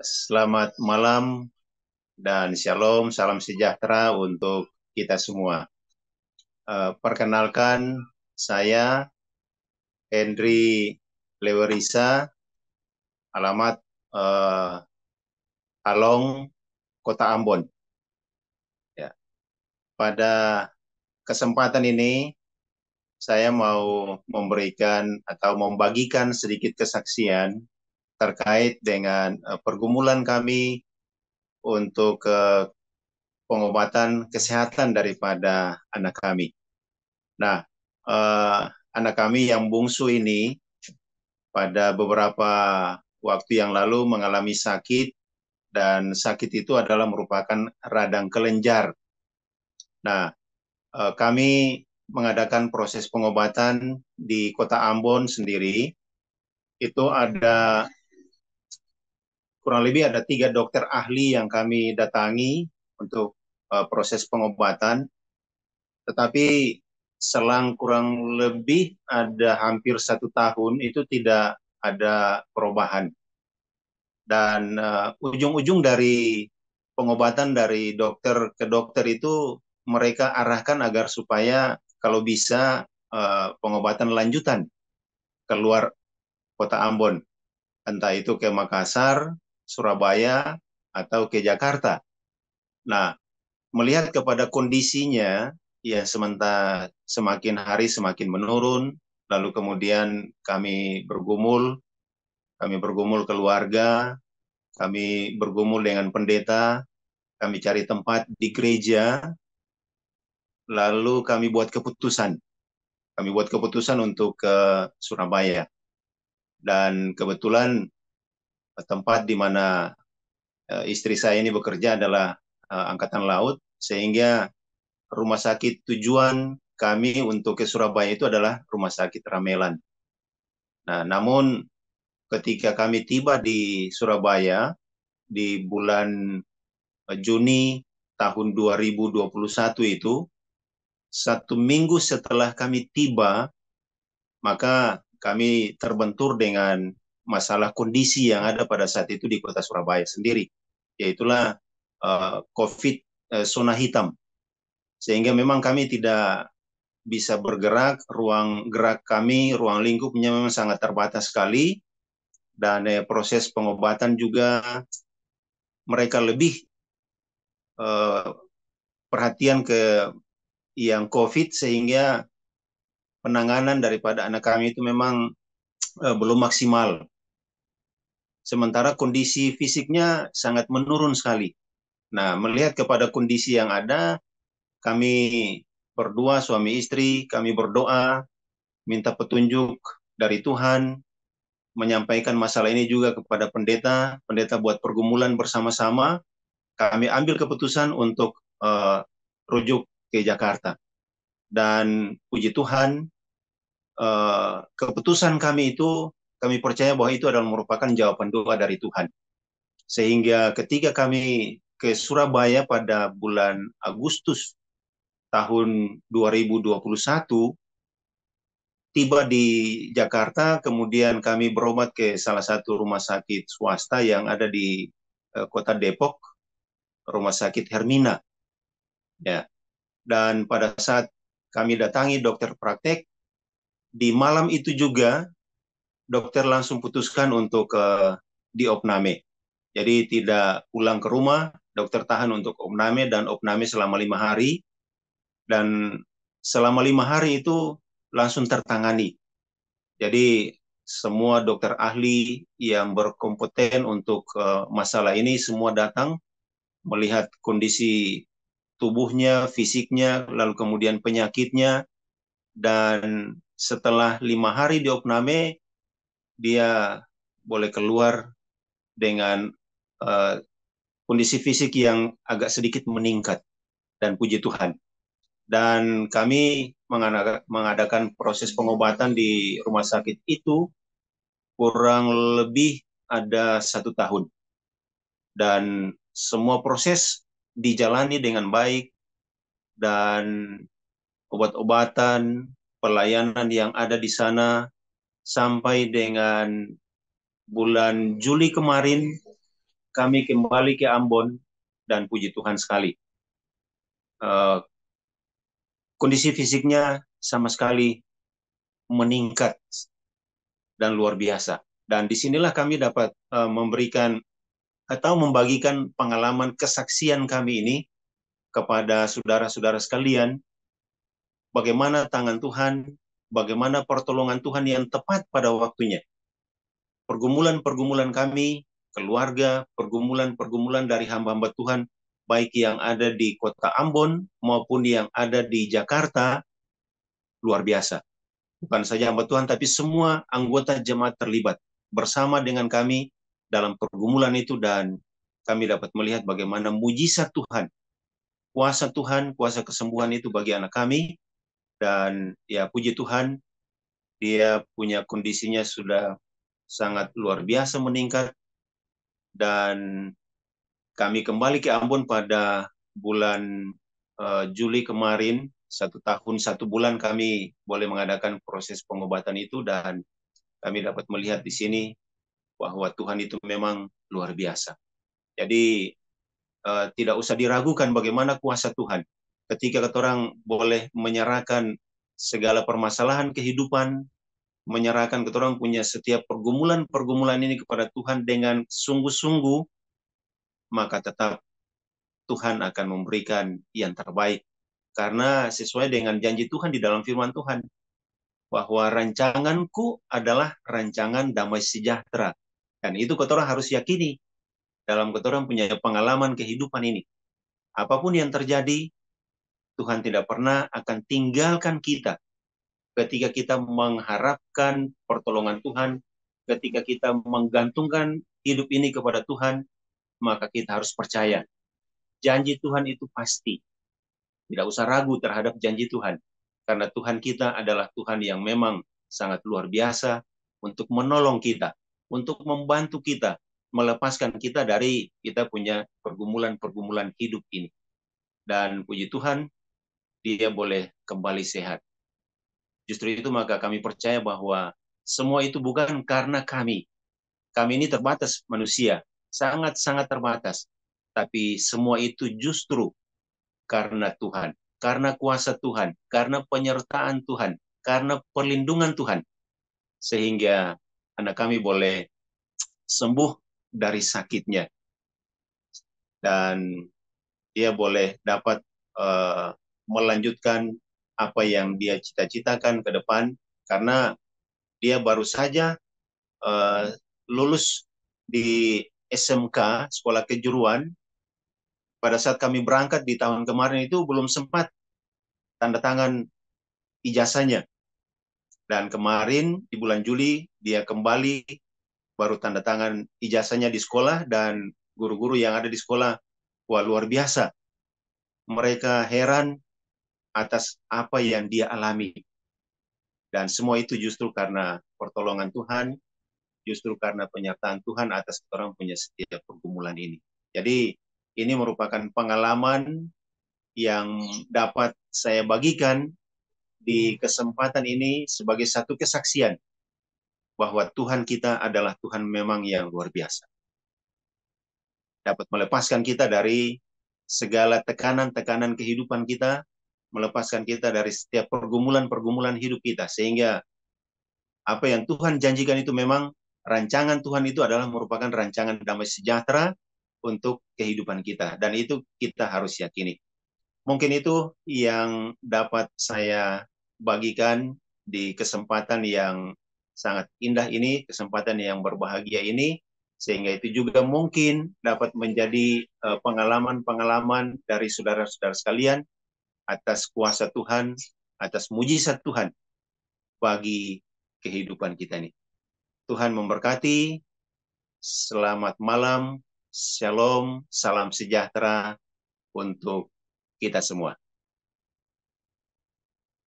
Selamat malam dan shalom, salam sejahtera untuk kita semua. Perkenalkan, saya Henry Lewerisa, alamat eh, Halong, Kota Ambon. Ya. Pada kesempatan ini, saya mau memberikan atau membagikan sedikit kesaksian terkait dengan pergumulan kami untuk pengobatan kesehatan daripada anak kami. Nah, eh, anak kami yang bungsu ini pada beberapa waktu yang lalu mengalami sakit dan sakit itu adalah merupakan radang kelenjar. Nah, kami mengadakan proses pengobatan di Kota Ambon sendiri. Itu ada kurang lebih ada 3 dokter ahli yang kami datangi untuk proses pengobatan. Tetapi selang kurang lebih ada hampir 1 tahun itu tidak ada perubahan. Dan ujung-ujung dari pengobatan dari dokter ke dokter itu mereka arahkan agar supaya kalau bisa pengobatan lanjutan keluar kota Ambon, entah itu ke Makassar, Surabaya, atau ke Jakarta. Nah, melihat kepada kondisinya, ya sementara semakin hari semakin menurun, lalu kemudian kami bergumul keluarga, kami bergumul dengan pendeta, kami cari tempat di gereja, lalu kami buat keputusan. Kami buat keputusan untuk ke Surabaya. Dan kebetulan tempat di mana istri saya ini bekerja adalah Angkatan Laut, sehingga rumah sakit tujuan kami untuk ke Surabaya itu adalah Rumah Sakit Ramelan. Nah, namun ketika kami tiba di Surabaya di bulan Juni tahun 2021 itu, 1 minggu setelah kami tiba, maka kami terbentur dengan masalah kondisi yang ada pada saat itu di kota Surabaya sendiri, yaitulah COVID zona hitam. Sehingga memang kami tidak bisa bergerak, ruang gerak kami, ruang lingkupnya memang sangat terbatas sekali, dan proses pengobatan juga mereka lebih eh, perhatian ke yang COVID, sehingga penanganan daripada anak kami itu memang belum maksimal. Sementara kondisi fisiknya sangat menurun sekali. Nah, melihat kepada kondisi yang ada, kami berdua suami istri, kami berdoa, minta petunjuk dari Tuhan, menyampaikan masalah ini juga kepada pendeta, pendeta buat pergumulan bersama-sama, kami ambil keputusan untuk rujuk ke Jakarta. Dan puji Tuhan, keputusan kami itu, kami percaya bahwa itu adalah merupakan jawaban doa dari Tuhan. Sehingga ketika kami ke Surabaya pada bulan Agustus tahun 2021, tiba di Jakarta, kemudian kami berobat ke salah satu rumah sakit swasta yang ada di kota Depok, Rumah Sakit Hermina. Ya. Dan pada saat kami datangi dokter praktek, di malam itu juga dokter langsung putuskan untuk diopname. Jadi tidak pulang ke rumah, dokter tahan untuk opname dan opname selama 5 hari. Dan selama 5 hari itu langsung tertangani. Jadi semua dokter ahli yang berkompeten untuk masalah ini semua datang melihat kondisi tubuhnya, fisiknya, lalu kemudian penyakitnya, dan setelah 5 hari diopname, dia boleh keluar dengan uh, kondisi fisik yang agak sedikit meningkat, dan puji Tuhan. Dan kami mengadakan proses pengobatan di rumah sakit itu kurang lebih ada 1 tahun. Dan semua proses dijalani dengan baik, dan obat-obatan, pelayanan yang ada di sana sampai dengan bulan Juli kemarin, kami kembali ke Ambon dan puji Tuhan sekali. Kondisi fisiknya sama sekali meningkat dan luar biasa. Dan disinilah kami dapat memberikan atau membagikan pengalaman kesaksian kami ini kepada saudara-saudara sekalian, bagaimana tangan Tuhan, bagaimana pertolongan Tuhan yang tepat pada waktunya. Pergumulan-pergumulan kami, keluarga, pergumulan-pergumulan dari hamba-hamba Tuhan, baik yang ada di kota Ambon maupun yang ada di Jakarta, luar biasa. Bukan saja hamba Tuhan, tapi semua anggota jemaat terlibat bersama dengan kami dalam pergumulan itu, dan kami dapat melihat bagaimana mujizat Tuhan, kuasa kesembuhan itu bagi anak kami. Dan ya puji Tuhan, dia punya kondisinya sudah sangat luar biasa meningkat, dan kami kembali ke Ambon pada bulan Juli kemarin. 1 tahun 1 bulan kami boleh mengadakan proses pengobatan itu, dan kami dapat melihat di sini bahwa Tuhan itu memang luar biasa. Jadi tidak usah diragukan bagaimana kuasa Tuhan. Ketika kita orang boleh menyerahkan segala permasalahan kehidupan, menyerahkan kita orang punya setiap pergumulan ini kepada Tuhan dengan sungguh-sungguh, maka tetap Tuhan akan memberikan yang terbaik. Karena sesuai dengan janji Tuhan di dalam firman Tuhan, bahwa rancanganku adalah rancangan damai sejahtera. Dan itu kita orang harus yakini dalam kita orang punya pengalaman kehidupan ini. Apapun yang terjadi, Tuhan tidak pernah akan tinggalkan kita. Ketika kita mengharapkan pertolongan Tuhan, ketika kita menggantungkan hidup ini kepada Tuhan, maka kita harus percaya. Janji Tuhan itu pasti. Tidak usah ragu terhadap janji Tuhan. Karena Tuhan kita adalah Tuhan yang memang sangat luar biasa untuk menolong kita, untuk membantu kita, melepaskan kita dari kita punya pergumulan-pergumulan hidup ini. Dan puji Tuhan, dia boleh kembali sehat. Justru itu maka kami percaya bahwa semua itu bukan karena kami. Kami ini terbatas manusia, sangat-sangat terbatas. Tapi semua itu justru karena Tuhan, karena kuasa Tuhan, karena penyertaan Tuhan, karena perlindungan Tuhan. Sehingga anak kami boleh sembuh dari sakitnya. Dan dia boleh dapat melanjutkan apa yang dia cita-citakan ke depan, karena dia baru saja lulus di SMK, Sekolah Kejuruan. Pada saat kami berangkat di tahun kemarin itu belum sempat tanda tangan ijazahnya. Dan kemarin di bulan Juli dia kembali baru tanda tangan ijazahnya di sekolah, dan guru-guru yang ada di sekolah, wah luar biasa. Mereka heran atas apa yang dia alami. Dan semua itu justru karena pertolongan Tuhan, justru karena penyertaan Tuhan atas orang punya setiap pergumulan ini. Jadi ini merupakan pengalaman yang dapat saya bagikan di kesempatan ini sebagai satu kesaksian bahwa Tuhan kita adalah Tuhan memang yang luar biasa. Dapat melepaskan kita dari segala tekanan-tekanan kehidupan kita, melepaskan kita dari setiap pergumulan-pergumulan hidup kita, sehingga apa yang Tuhan janjikan itu memang rancangan Tuhan itu adalah merupakan rancangan damai sejahtera untuk kehidupan kita, dan itu kita harus yakini. Mungkin itu yang dapat saya bagikan di kesempatan yang sangat indah ini, kesempatan yang berbahagia ini, sehingga itu juga mungkin dapat menjadi pengalaman-pengalaman dari saudara-saudara sekalian atas kuasa Tuhan, atas mujizat Tuhan bagi kehidupan kita ini. Tuhan memberkati. Selamat malam. Shalom. Salam sejahtera untuk kita semua.